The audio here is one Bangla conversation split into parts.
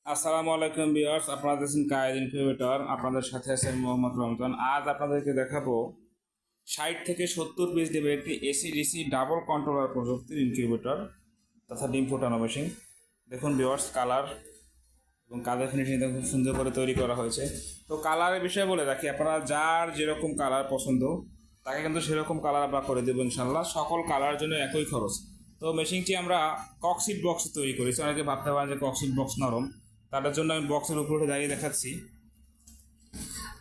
আসসালামু আলাইকুম ভিউয়ার্স, আপনারা দেখছেন কায়েদ ইনকিউবেটর। আপনাদের সাথে আছেন মোহাম্মদ রমজান। আজ আপনাদেরকে দেখাবো 60 থেকে 70 পিস দেবে একটি এসি ডিসি ডাবল কন্ট্রোলার প্রযুক্তির ইনকিউবেটর তথা ডিম ফোটানো মেশিন। দেখুন ভিউয়ার্স, কালার এবং কালার ফিনিশিং খুব সুন্দর করে তৈরি করা হয়েছে। তো কালারের বিষয়ে বলে রাখি, আপনারা যার যেরকম কালার পছন্দ তাকে কিন্তু সেরকম কালার আমরা করে দেবো ইনশাল্লাহ। সকল কালার জন্য একই খরচ। তো মেশিনটি আমরা ককশিট বক্সে তৈরি করেছি। অনেকে ভাবতে পারেন যে ককশিট বক্স নরম, তাদের জন্য আমি বক্সের উপর উঠে দাঁড়িয়ে দেখাচ্ছি।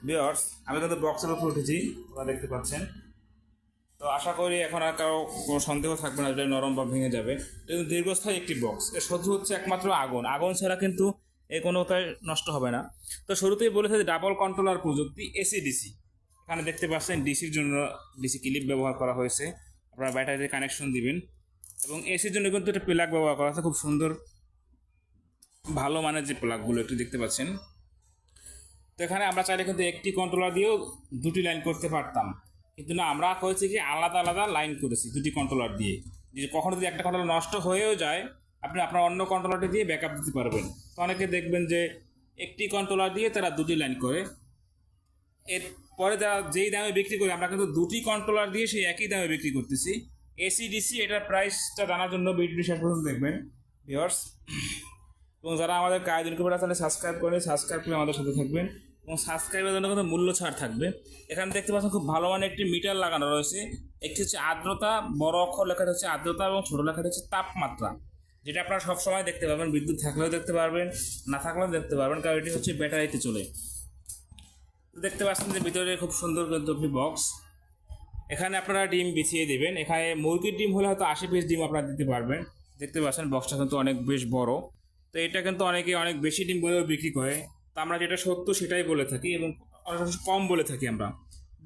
ভিউয়ার্স, আমি কিন্তু বক্সের উপর উঠেছি, আপনারা দেখতে পাচ্ছেন। তো আশা করি এখন আর কারো কোনো সন্দেহ থাকবে না যেটা নরম বা ভেঙে যাবে। কিন্তু দীর্ঘস্থায়ী একটি বক্স, এর শত্রু হচ্ছে একমাত্র আগুন। আগুন ছাড়া কিন্তু এ কোনোটাই নষ্ট হবে না। তো শুরুতেই বলেছে যে ডাবল কন্ট্রোলার প্রযুক্তি এসি ডিসি। এখানে দেখতে পাচ্ছেন ডিসির জন্য ডিসি ক্লিপ ব্যবহার করা হয়েছে, আপনারা ব্যাটারিতে কানেকশন দিবেন। এবং এসির জন্য কিন্তু একটা প্লাগ ব্যবহার করা হয়েছে, খুব সুন্দর ভালো মানের যে প্লাগগুলো একটু দেখতে পাচ্ছেন। তো এখানে আমরা চাইলে কিন্তু একটি কন্ট্রোলার দিয়েও দুটি লাইন করতে পারতাম, কিন্তু না, আমরা করেছি কি আলাদা আলাদা লাইন করেছি দুটি কন্ট্রোলার দিয়ে। যে কখনো যদি একটা কন্ট্রোলার নষ্ট হয়েও যায়, আপনি আপনার অন্য কন্ট্রোলারটি দিয়ে ব্যাকআপ দিতে পারবেন। তো অনেকে দেখবেন যে একটি কন্ট্রোলার দিয়ে তারা দুটি লাইন করে, এরপরে তারা যেই দামে বিক্রি করে আমরা কিন্তু দুটি কন্ট্রোলার দিয়ে সেই একই দামে বিক্রি করতেছি। এসি ডিসি এটার প্রাইসটা জানার জন্য ভিডিওটি শেষ পর্যন্ত দেখবেন ভিউয়ার্স। এবং যারা আমাদের কায়েদ ইনকিউবেটর চ্যানেলে সাবস্ক্রাইব করে আমাদের সাথে থাকবেন। এবং সাবস্ক্রাইবের জন্য কিন্তু মূল্য ছাড় থাকবে। এখানে দেখতে পাচ্ছেন খুব ভালো মানের একটি মিটার লাগানো রয়েছে। একটি হচ্ছে আর্দ্রতা, বড় অক্ষর লেখাটা হচ্ছে আর্দ্রতা এবং ছোট লেখাটা হচ্ছে তাপমাত্রা, যেটা আপনারা সবসময় দেখতে পাবেন। বিদ্যুৎ থাকলেও দেখতে পারবেন, না থাকলেও দেখতে পারবেন, কারণ এটি হচ্ছে ব্যাটারিতে চলে। দেখতে পাচ্ছেন যে ভিতরে খুব সুন্দর কিন্তু একটি বক্স। এখানে আপনারা ডিম বিছিয়ে দেবেন। এখানে মুরগির ডিম হলে হয়তো 80 পিস ডিম আপনারা দিতে পারবেন। দেখতে পাচ্ছেন বক্সটা কিন্তু অনেক বেশ বড়। তো এটা কিন্তু অনেকে অনেক বেশি ডিম বলেও বিক্রি করে। তো আমরা যেটা সত্য সেটাই বলে থাকি এবং অনেক কম বলে থাকি আমরা।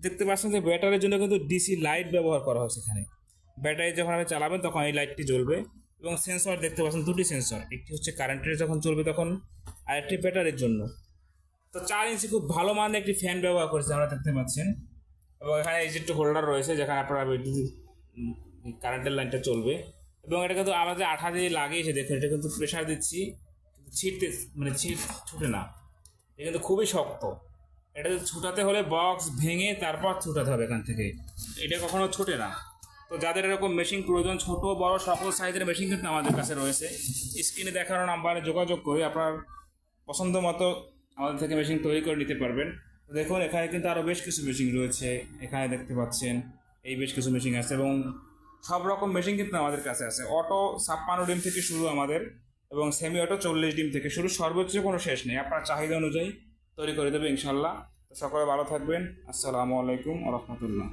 দেখতে পাচ্ছেন যে ব্যাটারির জন্য কিন্তু ডিসি লাইট ব্যবহার করা হয়েছে এখানে। ব্যাটারি যখন আপনি চালাবেন তখন এই লাইটটি জ্বলবে। এবং সেন্সর দেখতে পাচ্ছেন দুটি সেন্সর, একটি হচ্ছে কারেন্টের যখন চলবে তখন, আরেকটি ব্যাটারির জন্য। তো 4 ইঞ্চি খুব ভালো মানের একটি ফ্যান ব্যবহার করেছে আমরা দেখতে পাচ্ছেন। এবং এখানে এই যে একটু হোল্ডার রয়েছে যেখানে আপনারা কারেন্টের লাইনটা চলবে। এবং এটা কিন্তু আমাদের আঠা দিয়ে লাগিয়েছে, দেখুন এটা কিন্তু প্রেশার দিচ্ছি, ছিটতে মানে ছুটে না। এটা কিন্তু খুবই শক্ত। এটা ছুটাতে হলে বক্স ভেঙে তারপর ছুটাতে হবে এখান থেকে, এটা কখনো ছোটে না। তো যাদের এরকম মেশিন প্রয়োজন, ছোট বড় সকল সাইজের মেশিন কিন্তু আমাদের কাছে রয়েছে। স্ক্রিনে দেখানো নাম্বারে যোগাযোগ করে আপনার পছন্দ মতো আমাদের থেকে মেশিন তৈরি করে নিতে পারবেন। দেখুন এখানে কিন্তু আরও বেশ কিছু মেশিন রয়েছে, এখানে দেখতে পাচ্ছেন এই বেশ কিছু মেশিন আছে। এবং সব রকম মেশিন কিন্তু আমাদের কাছে আছে। অটো 56 ডিম থেকে শুরু আমাদের, এবং সেমি অটো 40 ডিম থেকে শুরু। সর্বোচ্চ কোনো শেষ নেই, আপনার চাহিদা অনুযায়ী তৈরি করে দেবে ইনশাল্লাহ। তো সকলে ভালো থাকবেন। আসসালামু আলাইকুম ওয়া রাহমাতুল্লাহ।